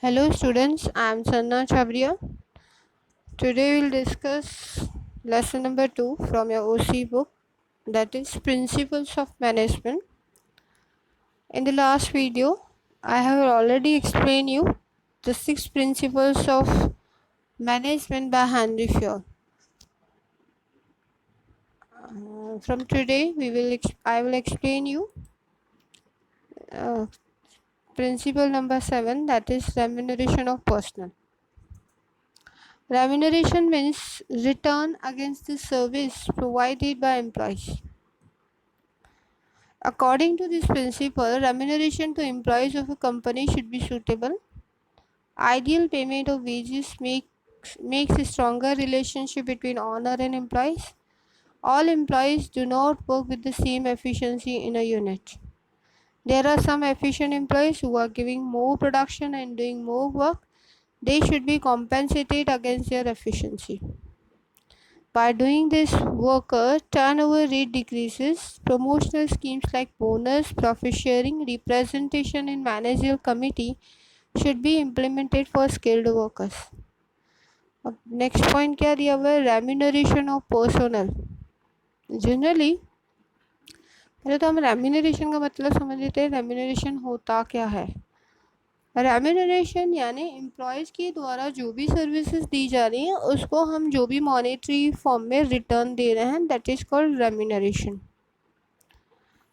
Hello students, I am Sanna Chabria. Today we will discuss lesson number 2 from your OC book, that is Principles of Management. In the last video, I have already explained you the 6 principles of management by Henry Ford. From today, I will explain you uh, principle number 7, that is remuneration of personnel. Remuneration means return against the service provided by employees. According to this principle, remuneration to employees of a company should be suitable. Ideal payment of wages makes a stronger relationship between owner and employees. All employees do not work with the same efficiency in a unit. There are some efficient employees who are giving more production and doing more work. They should be compensated against their efficiency. By doing this, worker turnover rate decreases. Promotional schemes like bonus, profit sharing, representation in managerial committee should be implemented for skilled workers. अब next point क्या दिया हुआ है, remuneration of personal. Generally पहले तो हम remuneration का मतलब समझ लेते हैं. रेम्यूनरेशन होता क्या है. रेम्यूनरेशन यानी एम्प्लॉयज़ के द्वारा जो भी सर्विसेज दी जा रही हैं उसको हम जो भी मॉनेटरी फॉर्म में रिटर्न दे रहे हैं, दैट इज़ कॉल्ड रेम्यूनरेशन.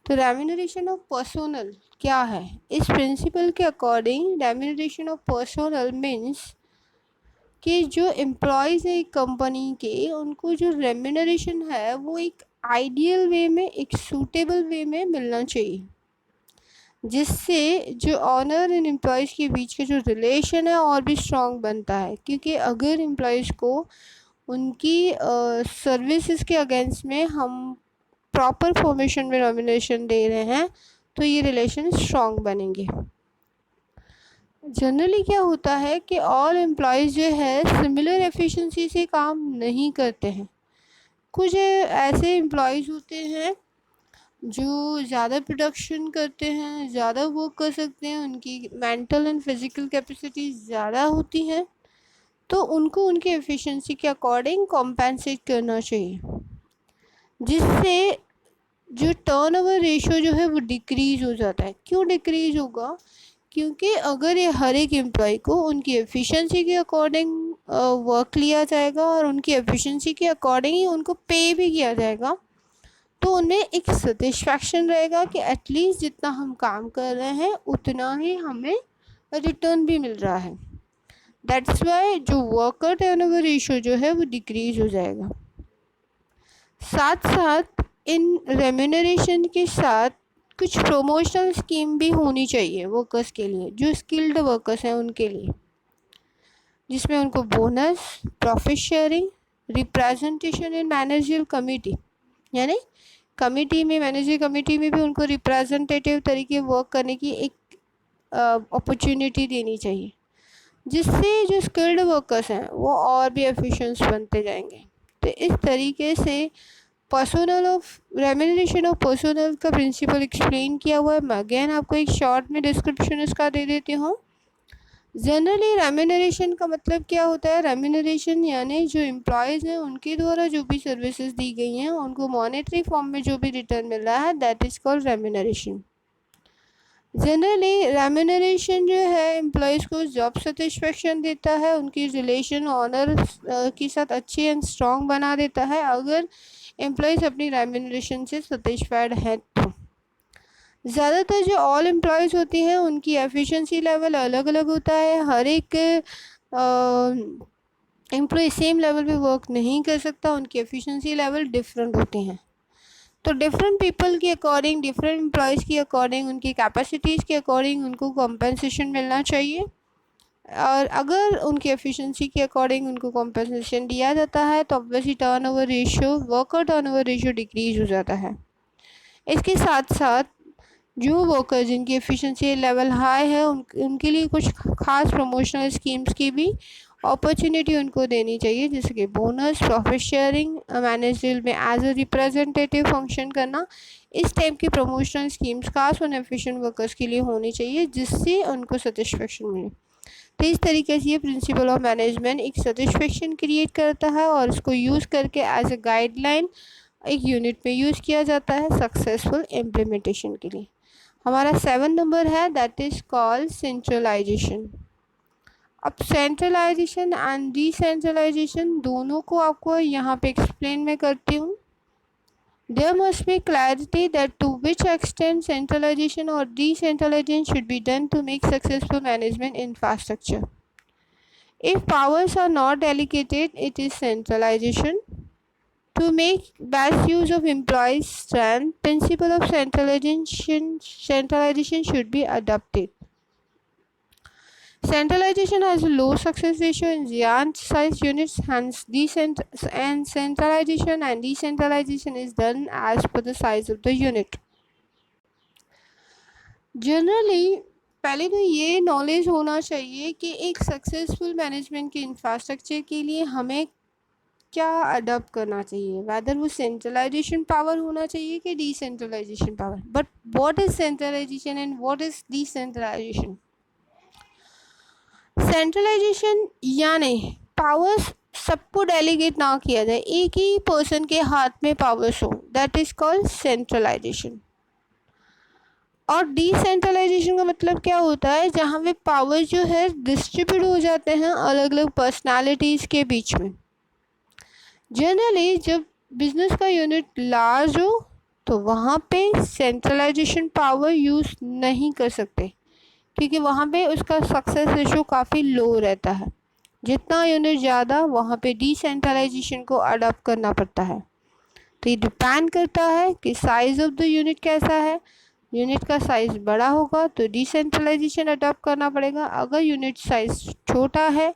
तो रेम्यूनरेशन ऑफ पर्सनल क्या है. इस प्रिंसिपल के according remuneration of personal means कि जो एम्प्लॉयज़ है एक कंपनी के, उनको जो रेम्यूनरेशन है वो एक आइडियल वे में, एक सूटेबल वे में मिलना चाहिए, जिससे जो ऑनर एंड एम्प्लॉयज़ के बीच का जो रिलेशन है और भी स्ट्रॉन्ग बनता है. क्योंकि अगर एम्प्लॉयज़ को उनकी सर्विसेज के अगेंस्ट में हम प्रॉपर फॉर्मेशन में रेम्यूनरेशन दे रहे हैं तो ये रिलेशन स्ट्रॉन्ग बनेंगे. जनरली क्या होता है कि ऑल एम्प्लॉयज़ जो है सिमिलर एफिशिएंसी से काम नहीं करते हैं. कुछ ऐसे एम्प्लॉयज़ होते हैं जो ज़्यादा प्रोडक्शन करते हैं, ज़्यादा वर्क कर सकते हैं, उनकी मेंटल एंड फिज़िकल कैपेसिटी ज़्यादा होती है, तो उनको उनके एफिशिएंसी के अकॉर्डिंग कॉम्पेंसेट करना चाहिए, जिससे जो टर्नओवर रेशियो जो है वो डिक्रीज़ हो जाता है. क्यों डिक्रीज़ होगा? क्योंकि अगर ये हर एक एम्प्लॉय को उनकी एफिशिएंसी के अकॉर्डिंग वर्क लिया जाएगा और उनकी एफिशिएंसी के अकॉर्डिंग ही उनको पे भी किया जाएगा, तो उनमें एक सेटिस्फैक्शन रहेगा कि एटलीस्ट जितना हम काम कर रहे हैं उतना ही हमें रिटर्न भी मिल रहा है. दैट्स वाई जो वर्कर टर्नओवर रेशियो जो है वो डिक्रीज हो जाएगा. साथ साथ इन रेम्यूनरेशन के साथ कुछ प्रमोशनल स्कीम भी होनी चाहिए वर्कर्स के लिए, जो स्किल्ड वर्कर्स हैं उनके लिए, जिसमें उनको bonus, profit sharing, representation in managerial committee, यानी कमेटी में, मैनेजर कमेटी में भी उनको रिप्रेजेंटेटिव तरीके वर्क करने की एक अपॉर्चुनिटी देनी चाहिए, जिससे जो स्किल्ड वर्कर्स हैं वो और भी एफिशिएंट बनते जाएंगे. तो इस तरीके से personal of remuneration of personal का प्रिंसिपल एक्सप्लेन किया हुआ है. मैं अगेन आपको एक शॉर्ट में डिस्क्रिप्शन इसका दे देती हूँ. जनरली रेम्यूनरेशन का मतलब क्या होता है. रेम्यूनरेशन यानी जो एम्प्लॉयज़ हैं उनके द्वारा जो भी सर्विसेज दी गई हैं उनको मॉनेटरी फॉर्म में जो भी रिटर्न मिल रहा है, that is called remuneration. Generally remuneration जो है एम्प्लॉयज़ को जॉब सेटिस्फेक्शन देता है, उनकी रिलेशन ऑनर के साथ अच्छी एंड स्ट्रॉन्ग बना देता है अगर एम्प्लॉयज़ अपनी रेम्यूनरेशन से सेटिस्फाइड है. तो ज़्यादातर जो ऑल एम्प्लॉयज़ होती हैं उनकी एफिशिएंसी लेवल अलग अलग होता है. हर एक एम्प्लॉय सेम लेवल पे वर्क नहीं कर सकता, उनकी एफिशिएंसी लेवल डिफरेंट होते हैं. तो डिफरेंट पीपल के अकॉर्डिंग, डिफरेंट एम्प्लॉयज़ के अकॉर्डिंग, उनकी कैपेसिटीज़ के अकॉर्डिंग उनको कॉम्पेंसेशन मिलना चाहिए. और अगर उनकी एफिशिएंसी के अकॉर्डिंग उनको कॉम्पेंसेशन दिया जाता है तो obviously turnover ratio, worker turnover ratio decrease हो जाता है. इसके साथ साथ जो वर्कर जिनकी एफिशिएंसी लेवल हाई है उनके लिए कुछ खास प्रमोशनल स्कीम्स की भी अपॉर्चुनिटी उनको देनी चाहिए, जैसे कि बोनस, प्रॉफिट शेयरिंग, मैनेजरियल में एज अ रिप्रेजेंटेटिव फंक्शन करना. इस टाइप की प्रमोशनल स्कीम्स खास उन एफिशिएंट वर्कर्स के लिए होनी चाहिए जिससे उनको सेटिस्फेक्शन मिले. तो इस तरीके से ये प्रिंसिपल ऑफ मैनेजमेंट एक सेटिस्फेक्शन क्रिएट करता है और इसको यूज़ करके एज ए गाइडलाइन एक यूनिट में यूज़ किया जाता है सक्सेसफुल इम्प्लीमेंटेशन के लिए। हमारा 7 नंबर है, दैट इज़ कॉल्ड सेंट्रलाइजेशन। अब सेंट्रलाइजेशन एंड डिसेंट्रलाइजेशन दोनों को आपको यहाँ पे एक्सप्लेन मैं करती हूँ। There must be clarity that to which extent centralization or decentralization should be done to make successful management infrastructure. If powers are not delegated, it is centralization. To make best use of employees' strength, principle of centralization should be adopted. Centralization has a low success ratio in giant-sized units, hence centralization and decentralization is done as per the size of the unit. Generally पहले तो ये knowledge होना चाहिए कि एक successful management के infrastructure के लिए हमें क्या अडॉप्ट करना चाहिए, वेदर वो सेंट्रलाइजेशन पावर होना चाहिए कि decentralization power. But what is centralization and what is decentralization? Centralization यानी पावर्स सबको डेलीगेट ना किया जाए, एक ही पर्सन के हाथ में पावर्स हो, दैट इज कॉल्ड सेंट्रलाइजेशन। और डिसेंट्रलाइजेशन का मतलब क्या होता है, जहाँ पे पावर जो है डिस्ट्रीब्यूट हो जाते हैं अलग अलग पर्सनालिटीज़ के बीच में। जनरली जब बिजनेस का यूनिट लार्ज हो तो वहाँ पे सेंट्रलाइजेशन पावर यूज़ नहीं कर सकते, क्योंकि वहाँ पे उसका सक्सेस रेशो काफ़ी लो रहता है। जितना यूनिट ज़्यादा वहाँ पे डिसेंट्रलाइजेशन को अडॉप्ट करना पड़ता है। तो ये डिपेंड करता है कि साइज़ ऑफ द यूनिट कैसा है। यूनिट का साइज़ बड़ा होगा तो डिसेंट्रलाइजेशन अडॉप्ट करना पड़ेगा, अगर यूनिट साइज़ छोटा है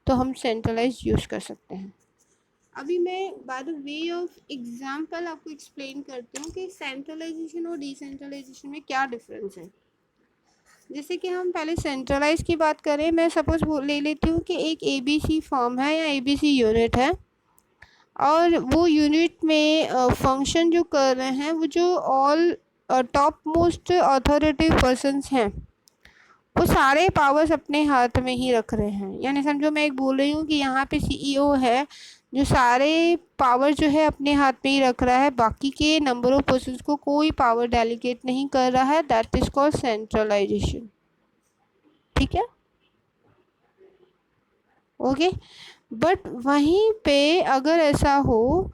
तो हम सेंट्रलाइज यूज़ कर सकते हैं। अभी मैं by the way of example आपको एक्सप्लेन करती हूँ कि सेंट्रलाइजेशन और डिसेंट्रलाइजेशन में क्या डिफरेंस है। जैसे कि हम पहले सेंट्रलाइज की बात करें, मैं सपोज ले लेती हूँ कि एक ABC फर्म है या ABC यूनिट है, और वो यूनिट में फंक्शन जो कर रहे हैं वो जो all top most authoritative persons हैं वो सारे पावर्स अपने हाथ में ही रख रहे हैं। यानी समझो मैं एक बोल रही हूँ कि यहाँ पे CEO है जो सारे पावर जो है अपने हाथ में ही रख रहा है, बाकी के नंबर ऑफ पर्सन्स को कोई पावर डेलीगेट नहीं कर रहा है, दैट इज कॉल्ड सेंट्रलाइजेशन। ठीक है, ओके। बट वहीं पे अगर ऐसा हो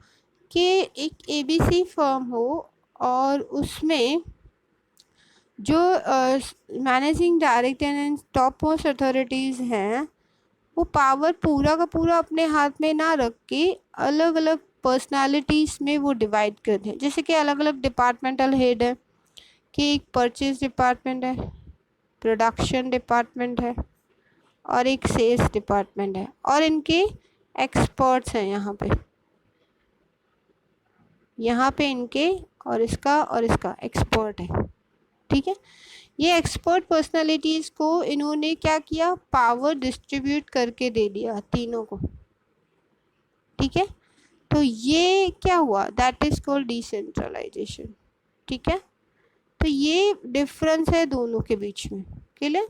कि एक ABC फर्म हो और उसमें जो managing director and top most authorities हैं वो पावर पूरा का पूरा अपने हाथ में ना रख के अलग अलग पर्सनालिटीज़ में वो डिवाइड कर दें। जैसे कि अलग अलग डिपार्टमेंटल हेड है, कि एक परचेज डिपार्टमेंट है, प्रोडक्शन डिपार्टमेंट है और एक सेल्स डिपार्टमेंट है, और इनके एक्सपर्ट्स हैं यहाँ पे इनके और इसका एक्सपर्ट है। ठीक है, ये एक्सपर्ट पर्सनालिटीज़ को इन्होंने क्या किया, पावर डिस्ट्रीब्यूट करके दे दिया तीनों को। ठीक है, तो ये क्या हुआ, दैट इज कॉल्ड डिसेंट्रलाइजेशन। ठीक है, तो ये डिफरेंस है दोनों के बीच में। क्लियर?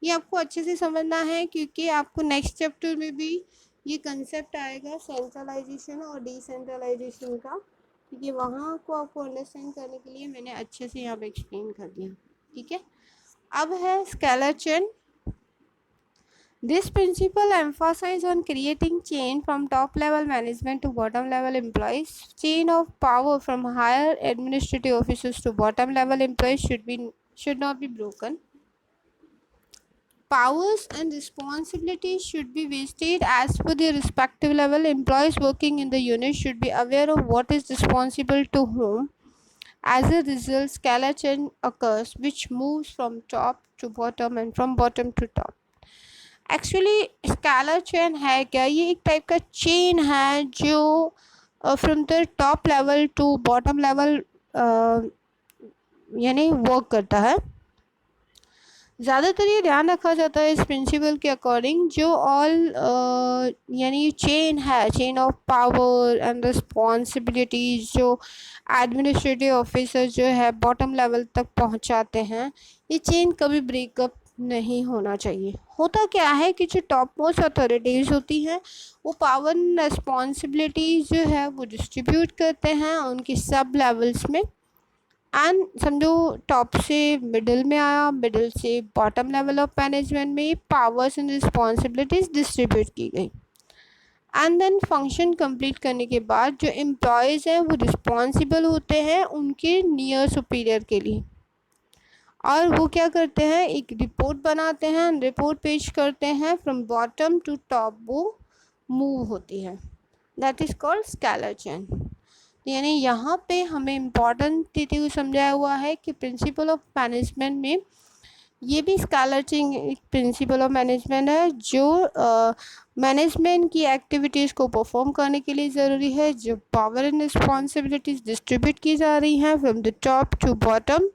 ये आपको अच्छे से समझना है क्योंकि आपको नेक्स्ट चैप्टर में भी ये कंसेप्ट आएगा सेंट्रलाइजेशन और डिसेंट्रलाइजेशन का, क्योंकि वहाँ को आपको अंडरस्टैंड करने के लिए मैंने अच्छे से यहाँ पे एक्सप्लेन कर दिया। ठीक है, अब है scalar chain. This principle emphasizes on creating chain from top level management to bottom level employees. Chain of power from higher administrative officers to bottom level employees should not be broken. Powers and responsibilities should be vested as per their respective level. Employees working in the unit should be aware of what is responsible to whom. As a result, scalar chain occurs, which moves from top to bottom and from bottom to top. Actually scalar chain है क्या, ये एक type का chain है जो from the top level to bottom level यानी work करता है। ज़्यादातर ये ध्यान रखा जाता है इस प्रिंसिपल के अकॉर्डिंग, जो ऑल यानी चेन है, chain of power and responsibilities जो एडमिनिस्ट्रेटिव ऑफिसर जो है बॉटम लेवल तक पहुंचाते हैं, ये चेन कभी ब्रेकअप नहीं होना चाहिए। होता क्या है कि जो टॉप मोस्ट अथॉरिटीज़ होती हैं वो पावर एंड रिस्पॉन्सिबिलिटीज़ जो है वो डिस्ट्रीब्यूट करते हैं उनकी सब लेवल्स में। एंड समझो टॉप से मिडिल में आया, मिडिल से बॉटम लेवल ऑफ मैनेजमेंट में पावर्स एंड रिस्पॉन्सिबिलिटीज़ डिस्ट्रीब्यूट की गई। एंड देन फंक्शन कंप्लीट करने के बाद जो एम्प्लॉयज़ हैं वो रिस्पॉन्सिबल होते हैं उनके नियर सुपीरियर के लिए, और वो क्या करते हैं, एक रिपोर्ट बनाते हैं, रिपोर्ट पेश करते हैं, फ्रॉम बॉटम टू टॉप वो मूव होती है। That is called scalar chain. यानी यहाँ पे हमें इम्पॉर्टेंट चीज़ को समझाया हुआ है कि प्रिंसिपल ऑफ मैनेजमेंट में ये भी स्केलर चेन एक प्रिंसिपल ऑफ मैनेजमेंट है जो मैनेजमेंट की एक्टिविटीज़ को परफॉर्म करने के लिए ज़रूरी है। जो पावर एंड रिस्पॉन्सिबिलिटीज़ डिस्ट्रीब्यूट की जा रही हैं from the top to bottom,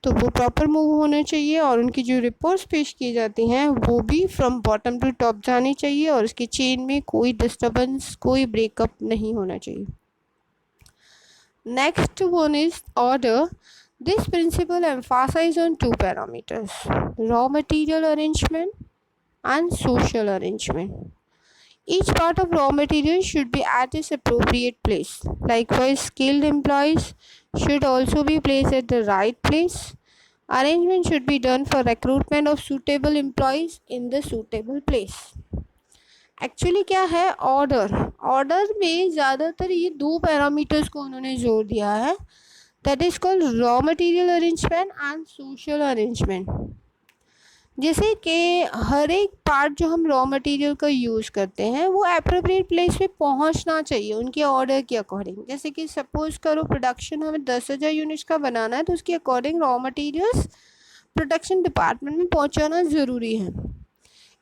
तो वो प्रॉपर मूव होना चाहिए, और उनकी जो रिपोर्ट्स पेश की जाती हैं वो भी फ्रॉम बॉटम टू टॉप जानी चाहिए, और उसकी चेन में कोई डिस्टर्बेंस, कोई ब्रेकअप नहीं होना चाहिए। Next one is order. This principle emphasizes on two parameters: raw material arrangement and social arrangement. Each part of raw material should be at its appropriate place. Likewise, skilled employees should also be placed at the right place. Arrangement should be done for recruitment of suitable employees in the suitable place. Actually क्या है, order में ज़्यादातर ये दो parameters को उन्होंने जोर दिया है, that is called raw material arrangement and social arrangement. जैसे कि हर एक पार्ट जो हम रॉ मटेरियल का यूज़ करते हैं वो अप्रोप्रिएट प्लेस पे पहुंचना चाहिए उनके ऑर्डर के अकॉर्डिंग। जैसे कि सपोज़ करो प्रोडक्शन हमें 10,000 यूनिट्स का बनाना है, तो उसके according raw materials production department में पहुंचाना ज़रूरी है।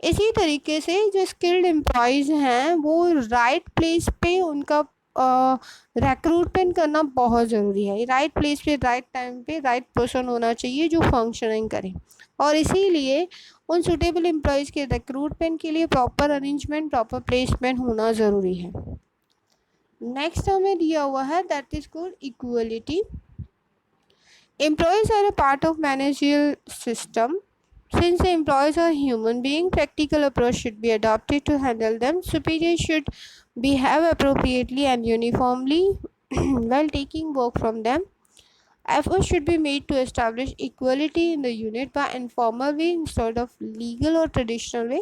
इसी तरीके से जो स्किल्ड एम्प्लॉयज़ हैं वो राइट प्लेस पे उनका रिक्रूटमेंट करना बहुत ज़रूरी है। राइट प्लेस पे राइट टाइम पे राइट पर्सन होना चाहिए जो फंक्शनिंग करे, और इसीलिए उन सूटेबल एम्प्लॉयज़ के रिक्रूटमेंट के लिए प्रॉपर अरेंजमेंट, प्रॉपर प्लेसमेंट होना ज़रूरी है। नेक्स्ट हमें दिया हुआ है that is called equality. Employees are a part of managerial system. Since the employees are human beings, practical approach should be adopted to handle them. Superiors should behave appropriately and uniformly while taking work from them. Efforts should be made to establish equality in the unit by informal way instead of legal or traditional way.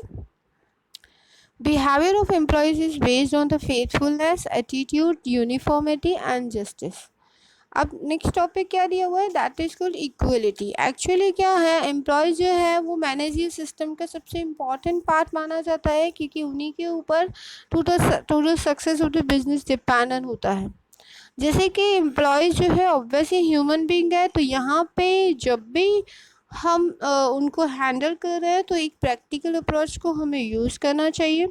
Behavior of employees is based on the faithfulness, attitude, uniformity and justice. अब next topic क्या दिया हुआ है, that is called equality. Actually क्या है, employees जो है वो मैनेजरियल सिस्टम का सबसे इम्पॉर्टेंट पार्ट माना जाता है, क्योंकि उन्हीं के ऊपर total success of the business dependent होता है। जैसे कि एम्प्लॉयज़ जो है ऑब्वियसली ह्यूमन बीइंग है, तो यहाँ पे जब भी हम उनको हैंडल कर रहे हैं तो एक प्रैक्टिकल अप्रोच को हमें यूज़ करना चाहिए।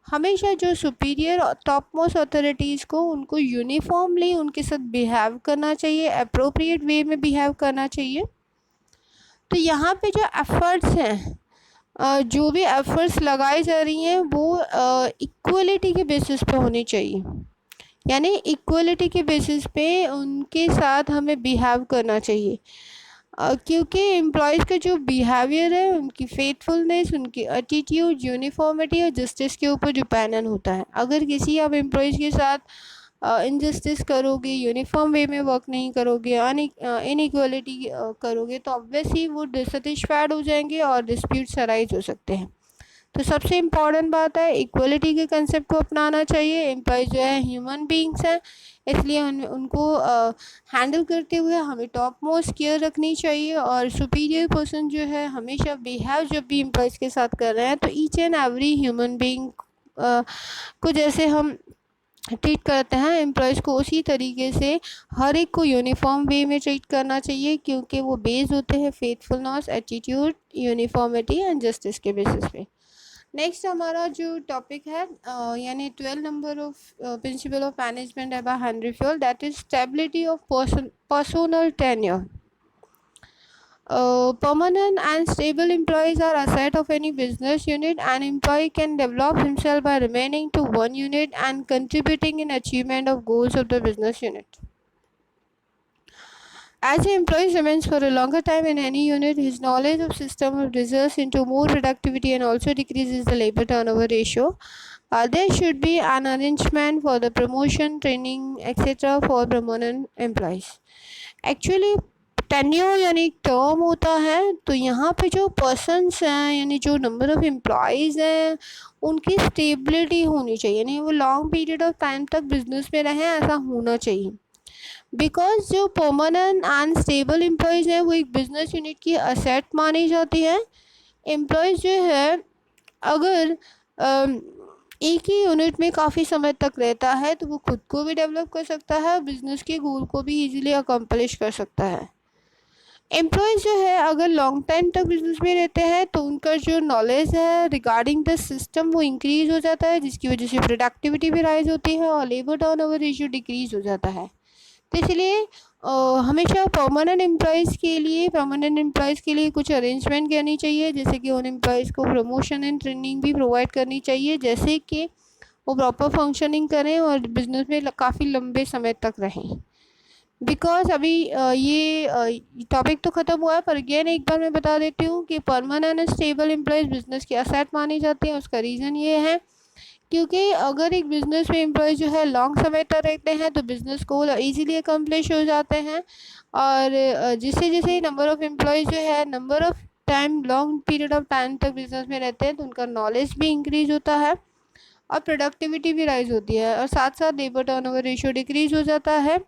हमेशा जो सुपीरियर और टॉप मोस्ट अथॉरिटीज़ को उनको यूनिफॉर्मली उनके साथ बिहेव करना चाहिए, अप्रोप्रिएट वे में बिहेव करना चाहिए। तो यहाँ पे जो एफ़र्ट्स हैं, जो भी एफ़र्ट्स लगाई जा रही हैं वो इक्वलिटी के बेसिस पे होनी चाहिए। यानी इक्वलिटी के बेसिस पे उनके साथ हमें बिहेव करना चाहिए, क्योंकि एम्प्लॉयज़ का जो बिहेवियर है, उनकी फेथफुलनेस, उनकी एटीट्यूड, यूनिफॉर्मिटी और जस्टिस के ऊपर डिपेंडेंट होता है। अगर किसी आप एम्प्लॉयज़ के साथ इनजस्टिस करोगे, यूनिफॉर्म वे में वर्क नहीं करोगे, इनइक्वलिटी करोगे, तो ऑब्वियसली वो डिससेटिस्फाइड हो जाएंगे और डिस्प्यूट्स अराइज हो सकते हैं। तो सबसे इम्पॉर्टेंट बात है इक्वलिटी के कंसेप्ट को अपनाना चाहिए। एम्प्लॉयज़ जो है ह्यूमन बीइंग्स हैं, इसलिए उनको हैंडल करते हुए हमें टॉप मोस्ट केयर रखनी चाहिए, और सुपीरियर पर्सन जो है हमेशा बिहेव जब भी एम्प्लॉयज़ के साथ कर रहे हैं तो each and every human being को जैसे हम ट्रीट करते हैं, एम्प्लॉयज़ को उसी तरीके से हर एक को यूनिफॉर्म वे में ट्रीट करना चाहिए, क्योंकि वो बेस्ड होते हैं faithfulness, attitude, uniformity and justice के बेसिस पे। नेक्स्ट हमारा जो टॉपिक है यानी 12 number of principle of management है by Henri Fayol, that is stability of personal tenure. Permanent and stable employees are asset of any business unit. An employee can develop himself by remaining to one unit and contributing in achievement of goals of the business unit. As the employee remains for a longer time in any unit, his knowledge of system results into more productivity and also decreases the labor turnover ratio. There should be an arrangement for the promotion, training, etc. for permanent employees. Actually tenure यानी term होता है, तो यहाँ पे जो persons हैं यानी जो नंबर ऑफ़ एम्प्लॉयज़ हैं उनकी स्टेबिलिटी होनी चाहिए, यानी वो लॉन्ग पीरियड ऑफ टाइम तक बिजनेस में रहें, ऐसा होना चाहिए। बिकॉज जो परमानेंट एंड स्टेबल एम्प्लॉयज़ हैं वो एक बिजनेस यूनिट की असेट मानी जाती है। एम्प्लॉयज़ जो है अगर एक ही यूनिट में काफ़ी समय तक रहता है तो वो खुद को भी डेवलप कर सकता है और बिजनेस के गोल को भी इजीली अकम्प्लिश कर सकता है। एम्प्लॉयज़ जो है अगर लॉन्ग टाइम तक बिजनेस में रहते हैं तो उनका जो नॉलेज है रिगार्डिंग द सिस्टम वो इंक्रीज़ हो जाता है, जिसकी वजह से प्रोडक्टिविटी भी राइज होती है और लेबर टर्नओवर रेशियो डिक्रीज़ हो जाता है। तो इसलिए हमेशा परमानेंट एम्प्लॉयज़ के लिए कुछ अरेंजमेंट करनी चाहिए, जैसे कि उन एम्प्लॉयज़ को प्रमोशन एंड ट्रेनिंग भी प्रोवाइड करनी चाहिए, जैसे कि वो प्रॉपर फंक्शनिंग करें और बिजनेस में काफ़ी लंबे समय तक रहें। बिकॉज अभी ये टॉपिक तो ख़त्म हुआ है, पर अगेन एक बार मैं बता देती हूँ कि permanent and stable employees business की असेट मानी जाती हैं। उसका रीज़न ये है क्योंकि अगर एक बिज़नेस में एम्प्लॉय जो है लॉन्ग समय तक रहते हैं तो बिज़नेस गोल ईज़िली अकम्प्लिश हो जाते हैं, और जिससे जैसे नंबर ऑफ़ एम्प्लॉयज़ जो है number of time long period of time तक बिज़नेस में रहते हैं तो उनका नॉलेज भी इंक्रीज़ होता है और प्रोडक्टिविटी भी राइज होती है, और साथ साथ लेबर टर्नओवर रेशियो डिक्रीज़ हो जाता है।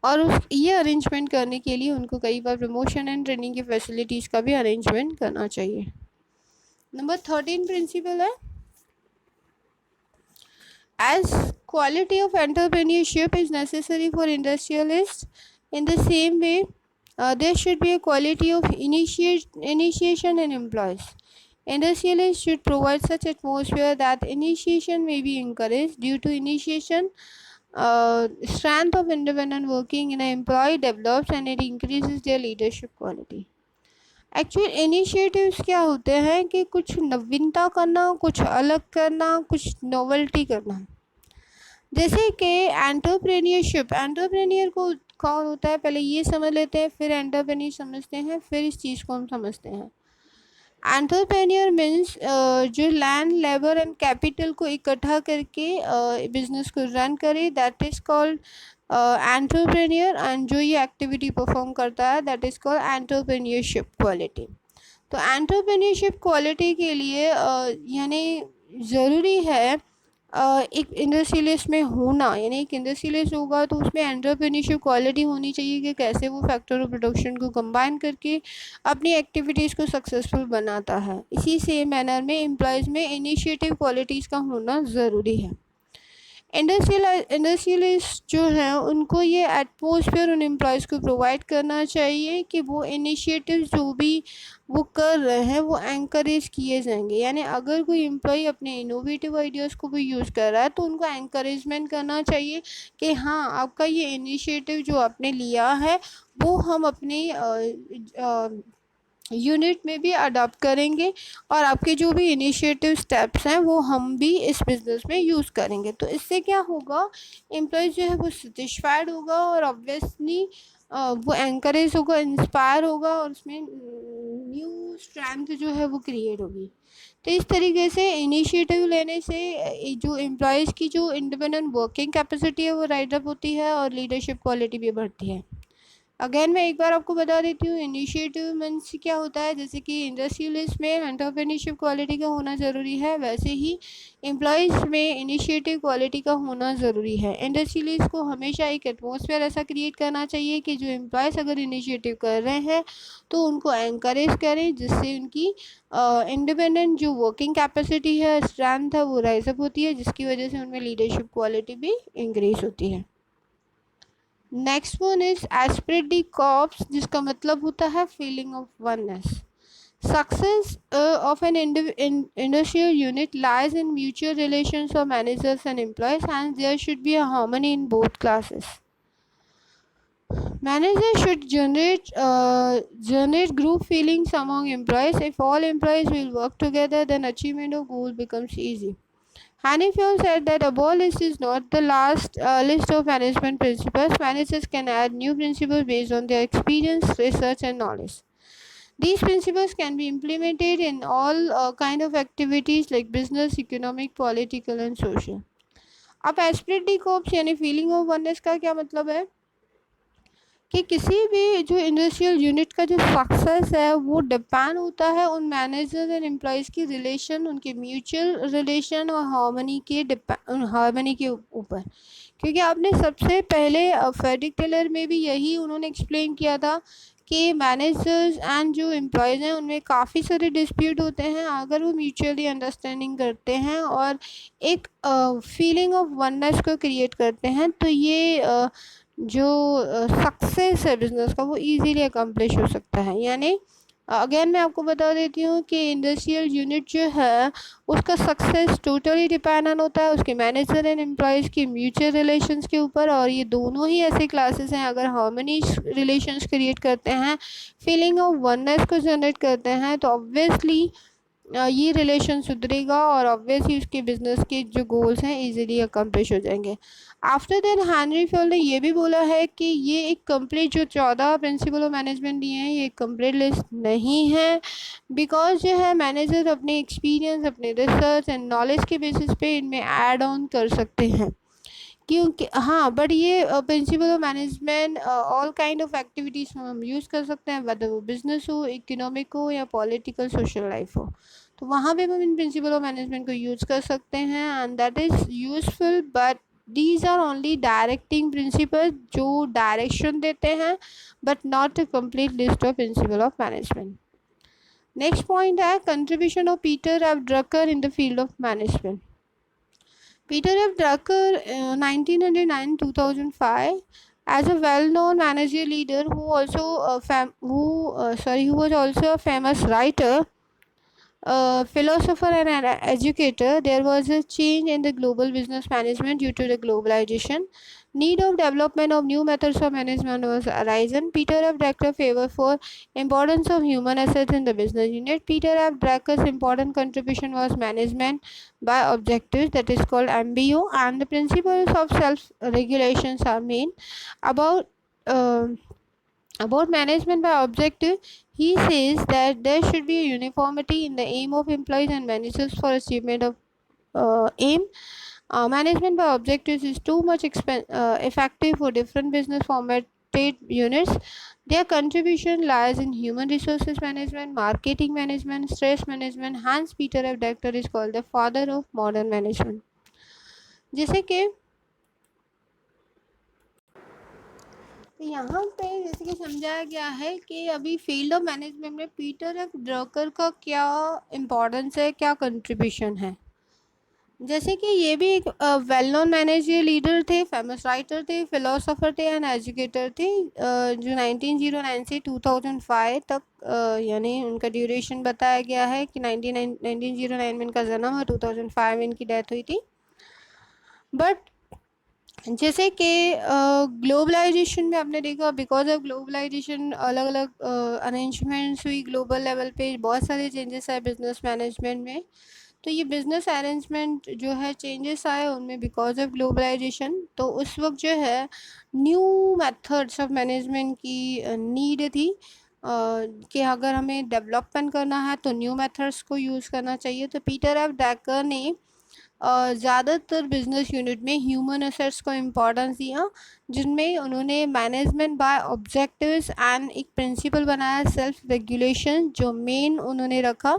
और उस ये अरेंजमेंट करने के लिए उनको कई बार प्रमोशन एंड ट्रेनिंग की फैसिलिटीज़ का भी अरेंजमेंट करना चाहिए। नंबर 13 प्रिंसिपल है, as quality of entrepreneurship is necessary for industrialists, in the same way there should be a quality of initiation in employees. Industrialists should provide such atmosphere that initiation may be encouraged. Due to initiation, strength of independent working in an employee develops and it increases their leadership quality. Actual initiatives क्या होते हैं कि कुछ नवीनता करना, कुछ अलग करना, कुछ नोवेल्टी करना। जैसे कि एंटरप्रेन्योरशिप को कौन होता है पहले ये समझ लेते हैं, फिर एंटरप्रेन्योर समझते हैं, फिर इस चीज़ को हम समझते हैं। एंटरप्रेन्योर मीन्स जो लैंड, लेबर एंड कैपिटल को इकट्ठा करके बिजनेस को रन करे, that is called entrepreneur, and जो ये एक्टिविटी परफॉर्म करता है that is called entrepreneurship quality. तो एंटरप्रेन्योरशिप क्वालिटी के लिए यानी ज़रूरी है एक इंडस्ट्रियलिस्ट में होना, यानी एक इंडस्ट्रियलिस्ट होगा तो उसमें एंटरप्रेन्योरशिप क्वालिटी होनी चाहिए कि कैसे वो फैक्टर ऑफ प्रोडक्शन को कंबाइन करके अपनी एक्टिविटीज़ को सक्सेसफुल बनाता है। इसी सेम मैनर में एम्प्लॉयज़ में इनिशिएटिव क्वालिटीज़ का होना ज़रूरी है। इंडस्ट्रियलिस्ट जो हैं उनको ये एटमॉस्फेयर उन एम्प्लॉयज़ को प्रोवाइड करना चाहिए कि वो इनिशिएटिव जो भी वो कर रहे हैं वो एंकरेज किए जाएंगे। यानी अगर कोई एम्प्लॉय अपने इनोवेटिव आइडियाज़ को भी यूज़ कर रहा है तो उनको एंकरेजमेंट करना चाहिए कि हाँ, आपका ये इनिशिएटिव जो आपने लिया है वो हम अपने यूनिट में भी अडॉप्ट करेंगे और आपके जो भी इनिशिएटिव स्टेप्स हैं वो हम भी इस बिज़नेस में यूज़ करेंगे। तो इससे क्या होगा, एम्प्लॉय जो है वो सेटिस्फाइड होगा और ऑब्वियसली वो एनकरेज होगा, इंस्पायर होगा और उसमें न्यू स्ट्रेंथ जो है वो क्रिएट होगी। तो इस तरीके से इनिशिएटिव लेने से जो एम्प्लॉयज़ की जो इंडिपेंडेंट वर्किंग कैपेसिटी है वो राइज अप होती है और लीडरशिप क्वालिटी भी बढ़ती है। अगेन मैं एक बार आपको बता देती हूँ, इनिशिएटिव मीन्स क्या होता है। जैसे कि इंडस्ट्रियलिस्ट में एंटरप्रेन्योरशिप क्वालिटी का होना ज़रूरी है, वैसे ही एम्प्लॉयज़ में इनिशिएटिव क्वालिटी का होना ज़रूरी है। इंडस्ट्रियलिस्ट को हमेशा एक एटमॉस्फेयर ऐसा क्रिएट करना चाहिए कि जो एम्प्लॉयज़ अगर इनिशिएटिव कर रहे हैं तो उनको एनकरेज करें, जिससे उनकी इंडिपेंडेंट जो वर्किंग कैपेसिटी है, स्ट्रेंथ है, वो राइजअप होती है, जिसकी वजह से उनमें लीडरशिप क्वालिटी भी इंक्रीज होती है। Next one is esprit de corps, जिसका मतलब होता है feeling of oneness. Success of an industrial unit lies in mutual relations of managers and employees and there should be a harmony in both classes. Managers should generate group feelings among employees. If all employees will work together, then achievement of goal becomes easy. Hanifield said that above list is not the last list of management principles. Managers can add new principles based on their experience, research, and knowledge. These principles can be implemented in all kind of activities like business, economic, political, and social. अब Spirit D cops यानी feeling of oneness का क्या मतलब है कि किसी भी जो इंडस्ट्रियल यूनिट का जो सक्सेस है वो डिपेंड होता है उन मैनेजर एंड एम्प्लॉयज़ की रिलेशन, उनके म्यूचुअल रिलेशन और हार्मनी के ऊपर। क्योंकि आपने सबसे पहले फ्रेडरिक टेलर में भी यही उन्होंने एक्सप्लेन किया था कि मैनेजर्स एंड जो एम्प्लॉयज़ हैं उनमें काफ़ी सारे डिस्प्यूट होते हैं। अगर वो म्यूचुअली अंडरस्टैंडिंग करते हैं और एक फीलिंग ऑफ वननेस को क्रिएट करते हैं तो ये जो सक्सेस है बिज़नेस का वो इजीली अकम्प्लिश हो सकता है। यानी अगेन मैं आपको बता देती हूँ कि इंडस्ट्रियल यूनिट जो है उसका सक्सेस टोटली डिपेंडेंट होता है उसके मैनेजर एंड एम्प्लॉयज़ की म्यूचुअल रिलेशंस के ऊपर। और ये दोनों ही ऐसे क्लासेस हैं, अगर हार्मनी रिलेशंस क्रिएट करते हैं, फीलिंग ऑफ वननेस को जनरेट करते हैं, तो ऑब्वियसली ये रिलेशन सुधरेगा और ऑब्वियसली उसके बिजनेस के जो गोल्स हैं इजीली अकम्प्लिश हो जाएंगे। आफ्टर दैट हेनरी फील्ड ने ये भी बोला है कि ये एक कंप्लीट जो 14 प्रिंसिपल ऑफ मैनेजमेंट दिए हैं ये एक कंप्लीट लिस्ट नहीं है, बिकॉज जो है मैनेजर अपने एक्सपीरियंस, अपने रिसर्च एंड नॉलेज के बेसिस पे इनमें ऐड ऑन कर सकते हैं। क्योंकि हाँ, बट ये principal of management all kind of activities में हम यूज़ कर सकते हैं, वेदर वो बिजनेस हो, इकोनॉमिक हो या पॉलिटिकल सोशल लाइफ हो, तो वहाँ पे हम इन प्रिंसिपल ऑफ मैनेजमेंट को यूज़ कर सकते हैं and that is useful. But these are only directing principle जो डायरेक्शन देते हैं, but not a complete list of principle of management. Next point है contribution of Peter F Drucker in the field of management. Peter F. Drucker, 1909-2005, as a well-known managerial leader who also who was also a famous writer, philosopher and an educator. There was a change in the global business management due to the globalization. Need of development of new methods of management was arisen. Peter F. Drucker favor for importance of human assets in the business unit. Peter F. Drucker's important contribution was management by objectives, that is called MBO, and the principles of self-regulations are main about management by objective. He says that there should be a uniformity in the aim of employees and managers for achievement of aim. Management by objectives is too much effective for different business formatted units. Their contribution lies in human resources management, marketing management, stress management. Hence, Peter F. Drucker is called the father of modern management. जैसे कि यहाँ पे जैसे कि समझाया गया है कि अभी फील्ड ऑफ मैनेजमेंट में पीटर एफ ड्रकर का क्या इम्पोर्टेंस है, क्या कंट्रीब्यूशन है। जैसे कि ये भी एक वेल नोन मैनेजर लीडर थे, फेमस राइटर थे, फिलोसोफर थे एंड एजुकेटर थे, जो 1909 से 2005 तक यानी उनका ड्यूरेशन बताया गया है कि 1909 में इनका जन्म और 2005 में इनकी डेथ हुई थी। बट जैसे कि ग्लोबलाइजेशन में आपने देखा, बिकॉज ऑफ ग्लोबलाइजेशन अलग अलग अरेंजमेंट्स हुई ग्लोबल लेवल पे, बहुत सारे चेंजेस आए बिजनेस मैनेजमेंट में। तो ये बिज़नेस अरेंजमेंट जो है चेंजेस आए उनमें बिकॉज ऑफ ग्लोबलाइजेशन। तो उस वक्त जो है न्यू मेथड्स ऑफ मैनेजमेंट की नीड थी कि अगर हमें डेवलपमेंट करना है तो न्यू मेथड्स को यूज़ करना चाहिए। तो पीटर एफ ड्रकर ने ज़्यादातर बिजनेस यूनिट में ह्यूमन एसेट्स को इम्पोर्टेंस दिया, जिनमें उन्होंने मैनेजमेंट बाय ऑब्जेक्टिव्स एंड एक प्रिंसिपल बनाया सेल्फ रेगुलेशन, जो मेन उन्होंने रखा।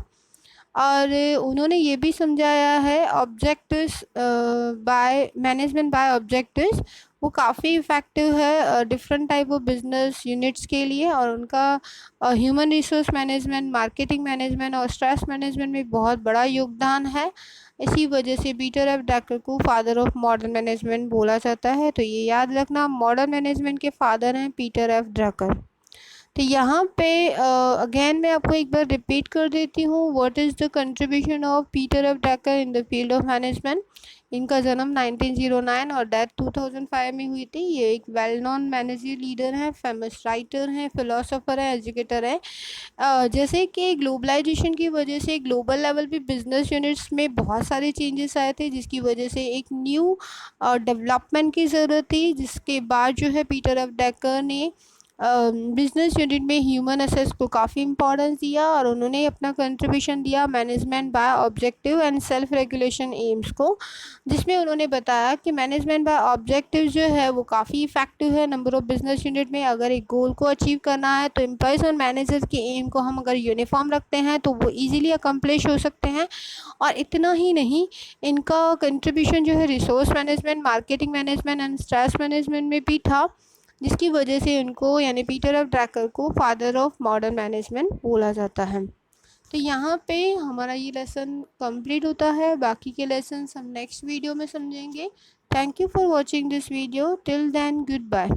और उन्होंने ये भी समझाया है objectives by management by objectives वो काफ़ी इफ़ेक्टिव है different type of business units के लिए, और उनका human resource management, marketing management और स्ट्रेस मैनेजमेंट में बहुत बड़ा योगदान है। इसी वजह से पीटर एफ ड्रकर को फादर ऑफ मॉडर्न मैनेजमेंट बोला जाता है। तो ये याद रखना, मॉडर्न मैनेजमेंट के फादर हैं पीटर एफ ड्रकर। तो यहाँ पे अगेन मैं आपको एक बार रिपीट कर देती हूँ, what is the contribution of Peter F Drucker in the field of management. इनका जन्म 1909 और डेथ 2005 में हुई थी। ये एक वेल नोन मैनेजर लीडर हैं, फेमस राइटर हैं, फिलोसोफर हैं, एजुकेटर हैं। जैसे कि ग्लोबलाइजेशन की वजह से ग्लोबल लेवल पे बिजनेस यूनिट्स में बहुत सारे चेंजेस आए थे, जिसकी वजह से एक न्यू डेवलपमेंट की ज़रूरत थी, जिसके बाद जो है पीटर एफ ड्रकर ने बिजनेस यूनिट में ह्यूमन एसेट्स को काफ़ी इंपॉर्टेंस दिया और उन्होंने अपना कंट्रीब्यूशन दिया management by objective and self regulation AIIMS को, जिसमें उन्होंने बताया कि मैनेजमेंट बाय ऑब्जेक्टिव जो है वो काफ़ी इफेक्टिव है नंबर ऑफ बिजनेस यूनिट में। अगर एक गोल को अचीव करना है तो एम्प्लॉयज़ और मैनेजर्स के एम को हम अगर यूनिफॉर्म रखते हैं तो वो ईजिली अकम्प्लिश हो सकते हैं। और इतना ही नहीं, इनका कंट्रीब्यूशन जो है resource management, marketing management and stress management में भी था, जिसकी वजह से उनको यानी पीटर एफ ड्रकर को फादर ऑफ मॉडर्न मैनेजमेंट बोला जाता है। तो यहाँ पे हमारा ये लेसन कंप्लीट होता है, बाकी के लेसन्स हम नेक्स्ट वीडियो में समझेंगे। Thank you for watching this video, till then good bye.